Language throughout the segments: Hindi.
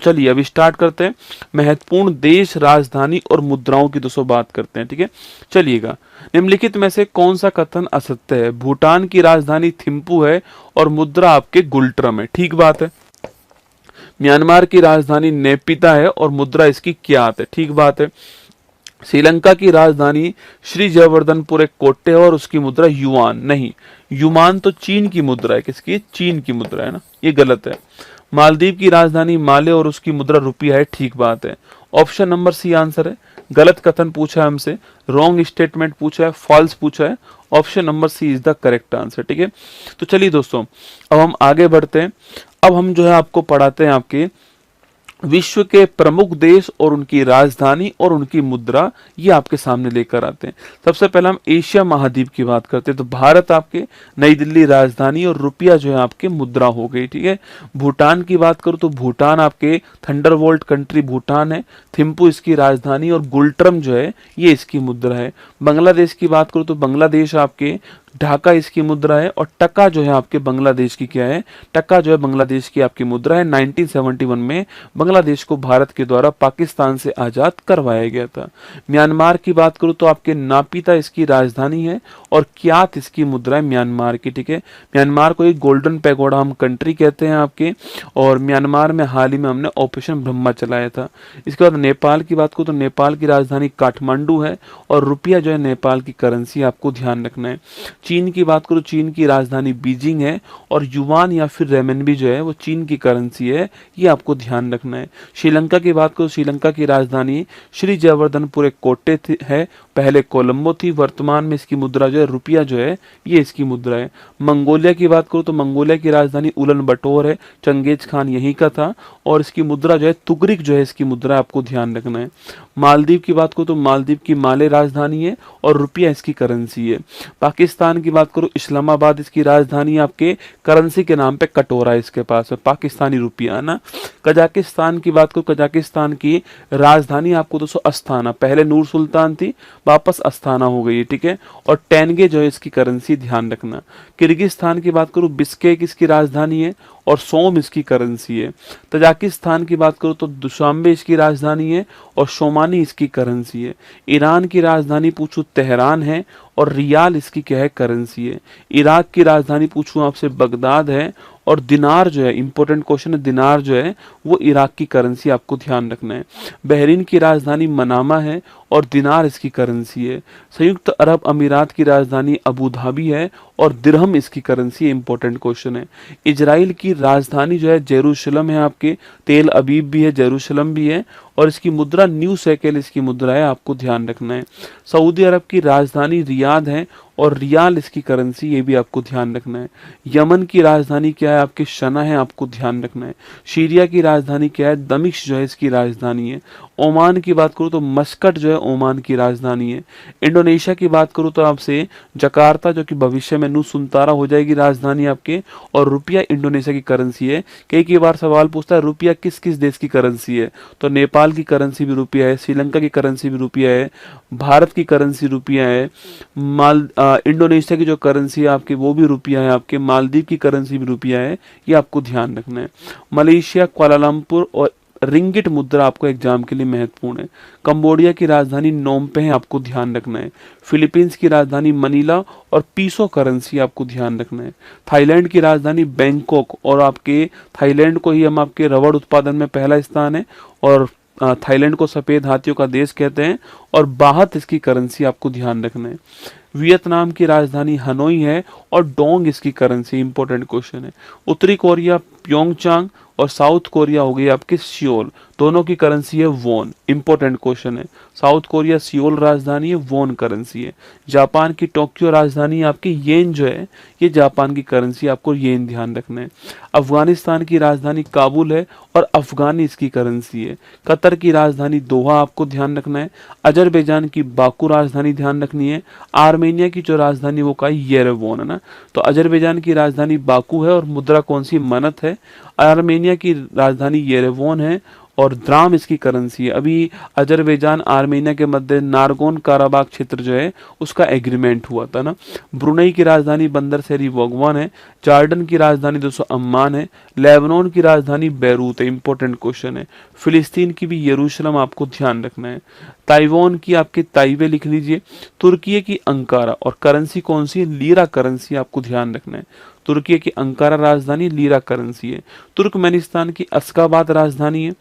चलिए अभी स्टार्ट करते हैं। महत्वपूर्ण देश, राजधानी और मुद्राओं की दोस्तों बात करते हैं, ठीक है। चलिएगा, निम्नलिखित में से कौन सा कथन असत्य है? भूटान की राजधानी थिम्पू है और मुद्रा आपके गुल्ट्रम है, ठीक बात है। म्यांमार की राजधानी नेपिता है और मुद्रा इसकी क्यात है, ठीक बात है। श्रीलंका की राजधानी श्री जयवर्धनपुर एक कोट्टे है और उसकी मुद्रा युआन, नहीं, युमान तो चीन की मुद्रा है। किसकी? चीन की मुद्रा है ना, ये गलत है। मालदीव की राजधानी माले और उसकी मुद्रा रुपया है, ठीक बात है। ऑप्शन नंबर सी आंसर है। गलत कथन पूछा है हमसे, रॉन्ग स्टेटमेंट पूछा है, फॉल्स पूछा है। Option number C is the correct answer, ठीक है। तो चलिए दोस्तों, अब हम आगे बढ़ते हैं। अब हम जो है आपको पढ़ाते हैं आपके विश्व के प्रमुख देश और उनकी राजधानी और उनकी मुद्रा, ये आपके सामने लेकर आते हैं। सबसे पहले हम एशिया महाद्वीप की बात करते हैं। तो भारत आपके नई दिल्ली राजधानी और रुपया जो है आपके मुद्रा हो गई, ठीक है। भूटान की बात करूं तो भूटान आपके थंडरबोल्ट कंट्री भूटान है, थिम्पू इसकी राजधानी और गुल्ट्रम जो है ये इसकी मुद्रा है। बांग्लादेश की बात करूं तो बांग्लादेश आपके ढाका इसकी मुद्रा है और टका जो है आपके बांग्लादेश की क्या है? टका जो है बांग्लादेश की आपकी मुद्रा है। 1971 में बांग्लादेश को भारत के द्वारा पाकिस्तान से आजाद करवाया गया था। म्यांमार की बात करूं तो आपके नापीता इसकी राजधानी है और क्यात इसकी मुद्रा है म्यांमार की, ठीक है। म्यांमार को एक गोल्डन पैगोडा हम कंट्री कहते हैं आपके, और म्यांमार में हाल ही में हमने ऑपरेशन ब्रह्मा चलाया था। इसके बाद नेपाल की बात करूं तो नेपाल की राजधानी काठमांडू है और रुपया जो है नेपाल की करेंसी, आपको ध्यान रखना है। चीन की बात करूं, चीन की राजधानी बीजिंग है और युआन या फिर रेमनबी जो है वो चीन की करेंसी है, ये आपको ध्यान रखना है। श्रीलंका की बात करूं, श्रीलंका की राजधानी श्री जयवर्धनपुर एक कोट्टे है, पहले कोलंबो थी, वर्तमान में इसकी मुद्रा जो है रुपया जो है ये इसकी मुद्रा है। मंगोलिया की बात करूं तो मंगोलिया की राजधानी उलन बटोर है, चंगेज खान यहीं का था और इसकी मुद्रा जो है तुगरिक जो है इसकी मुद्रा, आपको ध्यान रखना है। मालदीव की बात करूं तो मालदीव की माले राजधानी है और रुपया इसकी करेंसी है। पाकिस्तान की बात करूं, इस्लामाबाद इसकी राजधानी, आपके करेंसी के नाम पे कटोरा है इसके पास है, पाकिस्तानी रुपया है ना। कजाकिस्तान की बात करूं, कजाकिस्तान की राजधानी आपको दोस्तों अस्ताना, पहले नूर सुल्तान थी, वापस अस्ताना हो गई है, ठीक है। और टेंगे जो है इसकी करेंसी, ध्यान रखना। किर्गिस्तान की बात करूं, बिस्केक इसकी राजधानी है और सोम इसकी करेंसी है। तजाकिस्तान की बात करूं तो दुशांबे इसकी राजधानी है और शोमानी इसकी करेंसी है। ईरान की राजधानी पूछूं तेहरान है और रियाल इसकी क्या है? करेंसी है। इराक की राजधानी पूछूं आपसे बगदाद है और दिनार जो है, इंपॉर्टेंट क्वेश्चन है, दिनार जो है वो इराक की करेंसी, आपको ध्यान रखना है। बहरीन की राजधानी मनामा है और दिनार इसकी करेंसी है। संयुक्त अरब अमीरात की राजधानी अबू धाबी है और दिरहम इसकी करेंसी, इंपॉर्टेंट क्वेश्चन है। इजराइल की राजधानी जो है जेरूशलम है, आपके तेल अबीब भी है, जेरूशलम भी है और इसकी मुद्रा न्यू शेकेल इसकी मुद्रा है, आपको ध्यान रखना है। सऊदी अरब की राजधानी रियाद है और रियाल इसकी करेंसी, ये भी आपको ध्यान रखना है। यमन की राजधानी क्या है? आपके शना है, आपको ध्यान रखना है। सीरिया की राजधानी क्या है? दमिश्क जो है इसकी राजधानी है। ओमान की बात करूं तो मस्कट जो है ओमान की राजधानी है। इंडोनेशिया की बात करूं तो आपसे जकार्ता, जो कि भविष्य में नुसुंतारा हो जाएगी राजधानी आपके, और रुपया इंडोनेशिया की करेंसी है। कई बार सवाल पूछता है रुपया किस किस देश की करेंसी है, तो नेपाल की करेंसी भी रुपया है, श्रीलंका की करेंसी भी रुपया है, भारत की करेंसी रुपया है, इंडोनेशिया की जो करेंसी है आपकी वो भी रुपया है, आपके मालदीव की करेंसी भी रुपया है, ये आपको ध्यान रखना है। मलेशिया कुआलालंपुर और रिंगिट मुद्रा आपको एग्जाम के लिए महत्वपूर्ण है। कंबोडिया की राजधानी नोमपे है, आपको ध्यान रखना है। फिलीपींस की राजधानी मनीला और पीसो करेंसी, आपको ध्यान रखना है। थाईलैंड की राजधानी बैंकॉक और आपके थाईलैंड को ही हम आपके रबड़ उत्पादन में पहला स्थान है और थाईलैंड को सफेद हाथियों का देश कहते हैं और बाहत इसकी करेंसी, आपको ध्यान रखना है। वियतनाम की राजधानी हनोई है और डोंग इसकी करेंसी, इंपॉर्टेंट क्वेश्चन है। उत्तरी कोरिया प्योंगचांग और साउथ कोरिया हो गई आपकी सियोल, दोनों की करेंसी है वोन, इंपॉर्टेंट क्वेश्चन है। साउथ कोरिया सियोल राजधानी है, वोन करेंसी है। जापान की टोक्यो राजधानी आपकी येन जो है ये जापान की करेंसी, आपको येन ध्यान रखना है। अफगानिस्तान की राजधानी काबुल है और अफगानी इसकी करेंसी है। कतर की राजधानी दोहा, आपको ध्यान रखना है। अजरबैजान की बाकू राजधानी ध्यान रखनी है। आर्मेनिया की जो राजधानी वो का येरेवोन है ना, तो अजरबैजान की राजधानी बाकू है और मुद्रा कौन सी? मनत है। आर्मेनिया की राजधानी येरेवोन है और द्राम इसकी करेंसी है। अभी अजरबैजान आर्मेनिया के मध्य नारगोन काराबाग क्षेत्र जो है उसका एग्रीमेंट हुआ था ना। ब्रुनई की राजधानी बंदर शहरी वगवान है। जॉर्डन की राजधानी दोस्तों अम्मान है। लेबनान की राजधानी बैरूत है, इंपॉर्टेंट क्वेश्चन है। फिलिस्तीन की भी यरूशलेम आपको ध्यान रखना है। ताइवान की आपके ताइवे लिख लीजिए। तुर्की की अंकारा, और करेंसी कौन सी है, लीरा करेंसी आपको ध्यान रखना है। तुर्की की अंकारा राजधानी लीरा करेंसी है। तुर्कमेनिस्तान की अश्गाबाद राजधानी है।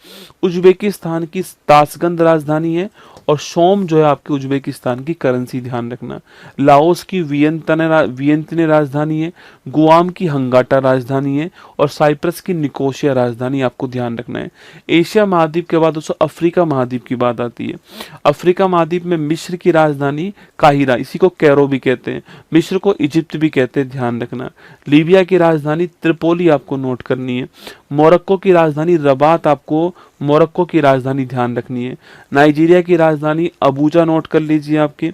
उज्बेकिस्तान की ताशकंद राजधानी है। और सोम जो है आपके उज्बेकिस्तान की करेंसी ध्यान रखना। लाओस की वियंतने राजधानी है। गुआम की हंगाटा राजधानी है। और साइप्रस की निकोशिया राजधानी आपको ध्यान रखना है। एशिया महाद्वीप के बाद दोस्तों अफ्रीका महाद्वीप की बात आती है। अफ्रीका महाद्वीप में मिस्र की राजधानी काहिरा, इसी को कैरो भी कहते हैं, मिस्र को इजिप्ट भी कहते हैं, ध्यान रखना। लीबिया की राजधानी त्रिपोली आपको नोट करनी है। मोरक्को की राजधानी रबात आपको मोरक्को की राजधानी ध्यान रखनी है। नाइजीरिया की राजधानी अबूजा नोट कर लीजिए आपके।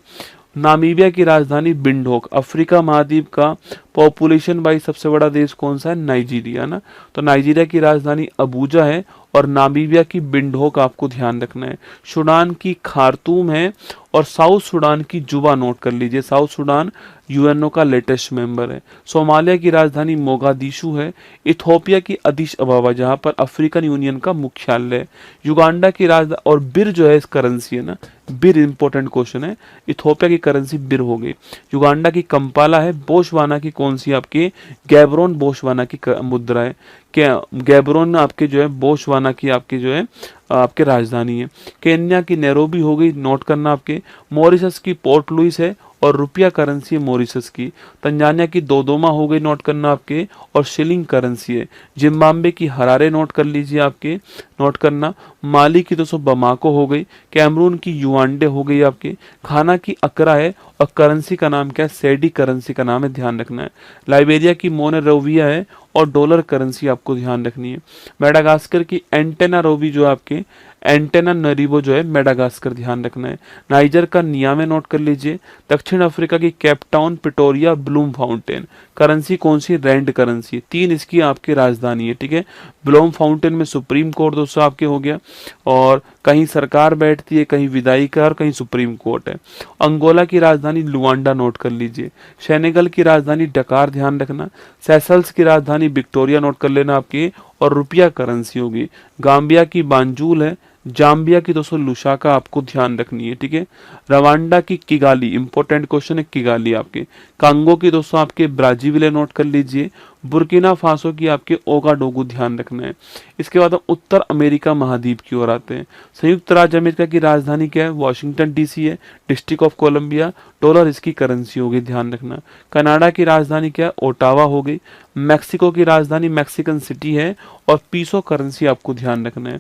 नामीबिया की राजधानी बिंडोक। अफ्रीका महाद्वीप का पॉपुलेशन वाइज सबसे बड़ा देश कौन सा है, नाइजीरिया ना। तो नाइजीरिया की राजधानी अबूजा है और नामीबिया की बिंडोक आपको ध्यान रखना है। सूडान की खार्तूम है और साउथ सूडान की जुबा नोट कर लीजिए। साउथ सूडान यूएनओ का लेटेस्ट मेंबर है। सोमालिया की राजधानी मोगादिशु है। इथोपिया की अदिश अबाबा जहां पर अफ्रीकन यूनियन का मुख्यालय है। युगांडा की राजधानी, और बिर जो है इस करेंसी है ना, बिर इंपॉर्टेंट क्वेश्चन है। इथोपिया की करेंसी बिर हो गई। युगांडा की कंपाला है। बोस्वाना की कौन सी आपके गैब्रोन बोस्वाना की मुद्रा है। क्या गैब्रोन आपके जो है बोस्वाना की आपके जो है आपके राजधानी है। केन्या की नैरोबी हो गई, नोट करना आपके। मॉरिशस की पोर्ट लुइस है और रुपया करेंसी है मॉरिशस की। तंजानिया की दोदोमा हो गई, नोट करना आपके, और शिलिंग करेंसी है। जिम्बाब्वे की हरारे नोट कर लीजिए आपके, नोट करना। माली की दोस्तों बमाको हो गई। कैमरून की युआंडे हो गई आपके। घाना की अकरा है और करेंसी का नाम क्या है, सेडी करेंसी का नाम है, ध्यान रखना है। लाइबेरिया की मोनेरोविया है और डॉलर करेंसी आपको ध्यान रखनी है। मेडागास्कर की एंटेना रोबी जो आपके एंटेना नरीबो जो है मेडागास्कर, ध्यान रखना है। नाइजर का नियामे नोट कर लीजिए। दक्षिण अफ्रीका की केपटाउन पिटोरिया ब्लूम फाउंटेन। करेंसी कौन सी, रैंड करेंसी है। 3 इसकी आपकी राजधानी है, ठीक है। ब्लूम फाउंटेन में सुप्रीम कोर्ट दोस्तों आपके हो गया, और कहीं सरकार बैठती है, कहीं विधायिका और कहीं सुप्रीम कोर्ट है। अंगोला की राजधानी लुआंडा नोट कर लीजिए। सेनेगल की राजधानी डकार, ध्यान रखना। सेशल्स की राजधानी विक्टोरिया नोट कर लेना आपकी, और रुपया करेंसी होगी। गाम्बिया की बांजूल है। जाम्बिया की दोस्तों लुशाका आपको ध्यान रखनी है, ठीक है। रवांडा की किगाली, इंपॉर्टेंट क्वेश्चन है किगाली आपके। कांगो की दोस्तों आपके ब्राजीविले नोट कर लीजिए। बुर्किना फासो की आपके ओगाडोगु, ध्यान रखना है। इसके बाद हम उत्तर अमेरिका महाद्वीप की ओर आते हैं। संयुक्त राज्य अमेरिका की राजधानी क्या है, वॉशिंगटन डीसी है। डिस्ट्रिक्ट ऑफ कोलंबिया, डॉलर इसकी करेंसी हो गई, ध्यान रखना। कनाडा की राजधानी क्या है, ओटावा हो गई। मैक्सिको की राजधानी मैक्सिकन सिटी है और पीसो करेंसी आपको ध्यान रखना है।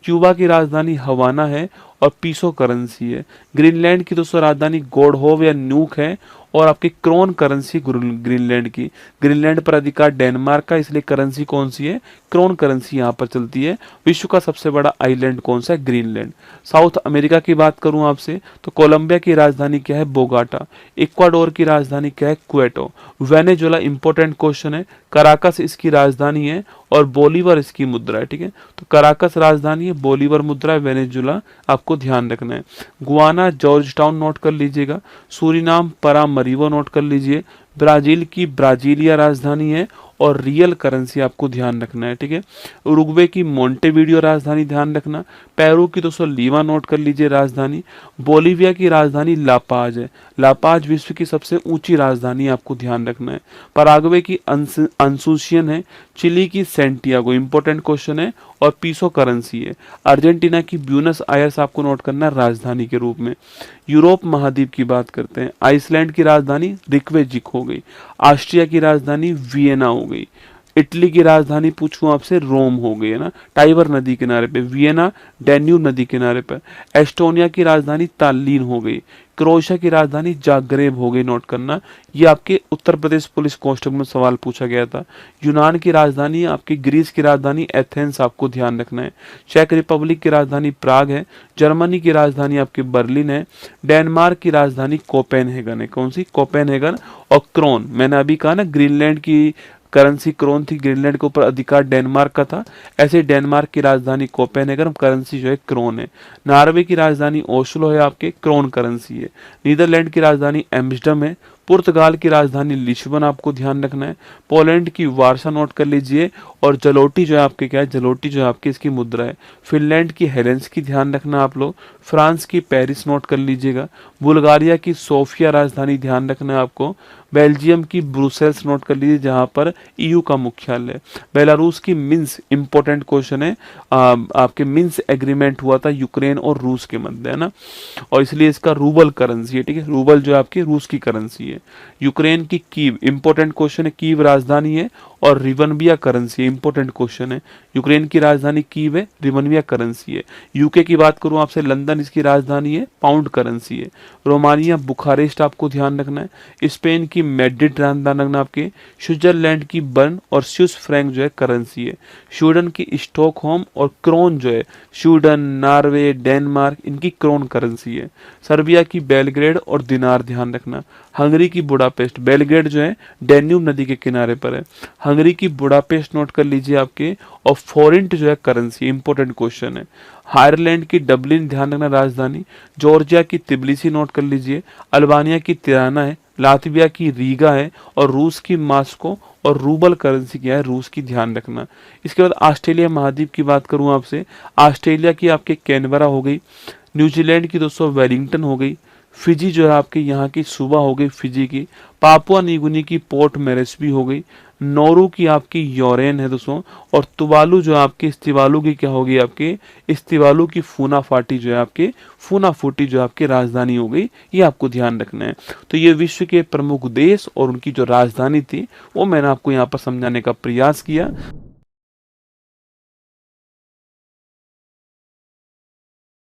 क्यूबा की राजधानी हवाना है और पीसो करेंसी है। ग्रीनलैंड की दोस्तों राजधानी गोडहोव या न्यूक है और आपकी क्रोन करेंसी ग्रीनलैंड की। ग्रीनलैंड पर अधिकार डेनमार्क का, इसलिए करेंसी कौन सी है, क्रोन करेंसी यहाँ पर चलती है। विश्व का सबसे बड़ा आइलैंड कौन सा है, ग्रीनलैंड। साउथ अमेरिका की बात करूं आपसे तो कोलंबिया की राजधानी क्या है, बोगाटा। इक्वाडोर की राजधानी क्या है, क्वेटो। वेनेजुएला इंपॉर्टेंट क्वेश्चन है, कराकस इसकी राजधानी है और बोलीवर इसकी मुद्रा है, ठीक है। तो कराकस राजधानी है, बोलीवर मुद्रा है, वेनेजुएला आपको ध्यान रखना है। गुआना जॉर्ज टाउन नोट कर लीजिएगा। सूरीनाम परामरीबो नोट कर लीजिए। ब्राजील की ब्राजीलिया राजधानी है और रियल करेंसी आपको ध्यान रखना है, ठीक है। उरुग्वे की मोंटेवीडियो राजधानी ध्यान रखना। पेरू की दोस्तों लीमा नोट कर लीजिए राजधानी। बोलीविया की राजधानी लापाज है। लापाज विश्व की सबसे ऊंची राजधानी आपको ध्यान रखना है। पराग्वे की अंसुसियन है। चिली की सेंटियागो, इंपॉर्टेंट क्वेश्चन है, और पीसो करेंसी है। अर्जेंटीना की ब्यूनस आयर्स आपको नोट करना है राजधानी के रूप में। यूरोप महाद्वीप की बात करते हैं। आइसलैंड की राजधानी रिक्वेजिक हो गई। ऑस्ट्रिया की राजधानी वियना हो गई। इटली की राजधानी पूछूं आपसे, रोम हो गई है ना, टाइबर नदी किनारे पे। वियना डैन्यूब नदी किनारे पर। एस्टोनिया की राजधानी ताल्लीन हो गई। क्रोएशिया की राजधानी जाग्रेब हो गई, नोट करना। ये आपके उत्तर प्रदेश पुलिस कांस्टेबल में सवाल पूछा गया था। यूनान की राजधानी आपकी, ग्रीस की राजधानी एथेंस आपको ध्यान रखना है। चेक रिपब्लिक की राजधानी प्राग है। जर्मनी की राजधानी आपकी बर्लिन है। डेनमार्क की राजधानी कोपेनहेगन है। कौन सी, कोपेनहेगन। और क्रोन, मैंने अभी कहा ना ग्रीनलैंड की करेंसी क्रोन थी। ग्रीनलैंड के ऊपर अधिकार डेनमार्क का था। ऐसे डेनमार्क की राजधानी कोपेनहेगन, करेंसी जो है क्रोन है। नॉर्वे की राजधानी ओस्लो है, आपके क्रोन करेंसी है। नीदरलैंड की राजधानी एम्स्टर्डम है। पुर्तगाल की राजधानी लिस्बन आपको ध्यान रखना है। पोलैंड की वारसा नोट कर लीजिए। और जलोटी जो है आपके क्या है, जलोटी जो है आपकी इसकी मुद्रा है। फिनलैंड की हेलेंस्की ध्यान रखना आप लोग। फ्रांस की पेरिस नोट कर लीजिएगा। बुल्गारिया की सोफिया राजधानी ध्यान रखना है आपको। बेल्जियम की ब्रुसेल्स नोट कर लीजिए, जहां पर ईयू का मुख्यालय है। बेलारूस की मिन्स, इंपॉर्टेंट क्वेश्चन है, आपके मिन्स एग्रीमेंट हुआ था यूक्रेन और रूस के मध्य, है ना, और इसलिए इसका रूबल करेंसी है, ठीक है। रूबल जो है आपकी रूस की करेंसी है। यूक्रेन की कीव, इंपॉर्टेंट क्वेश्चन है, कीव राजधानी है और रिवनविया करेंसी है, इंपॉर्टेंट क्वेश्चन है। यूक्रेन की राजधानी कीव है, रिवनविया करेंसी है। यूके की बात करूं आपसे, लंदन इसकी राजधानी है, पाउंड करेंसी है। रोमानिया बुखारेस्ट आपको ध्यान रखना है। स्पेन की मैड्रिड ध्यान रखना आपके। स्विट्जरलैंड की बर्न और स्विस फ्रैंक जो है करेंसी है। स्वीडन की स्टॉकहोम और क्रोन जो है, स्वीडन, नॉर्वे, डेनमार्क, इनकी क्रोन करेंसी है। सर्बिया की बेलग्रेड और दिनार ध्यान रखना। हंगरी की बुडापेस्ट, बेलग्रेड जो है डैन्यूब नदी के किनारे पर है। हंगरी की बुडापेस्ट नोट कर लीजिए आपके। और फोरिंट जो है करेंसी, इंपॉर्टेंट क्वेश्चन है। आयरलैंड की डबलिन ध्यान रखना राजधानी। जॉर्जिया की तिबिलिसी नोट कर लीजिए। अल्बानिया की तिराना है। लातविया की रीगा है। और रूस की मास्को। और रूबल करेंसी क्या है, रूस की, ध्यान रखना। इसके बाद ऑस्ट्रेलिया महाद्वीप की बात करूं आपसे, ऑस्ट्रेलिया की आपके कैनबरा हो गई। न्यूजीलैंड की दोस्तों वेलिंगटन हो गई। फिजी जो है आपके यहाँ की सुबह हो गई फिजी की। पापुआ न्यूगिनी की पोर्ट मेरेस्बी हो गई। नौरू की आपकी योरेन है दोस्तों। और तुवालू जो आपकी, इस तिवालू की क्या होगी आपकी, इस तिवालू की फूना फाटी जो है आपके, फूना फूटी जो आपकी राजधानी हो गई, ये आपको ध्यान रखना है। तो ये विश्व के प्रमुख देश और उनकी जो राजधानी थी वो मैंने आपको यहाँ पर समझाने का प्रयास किया।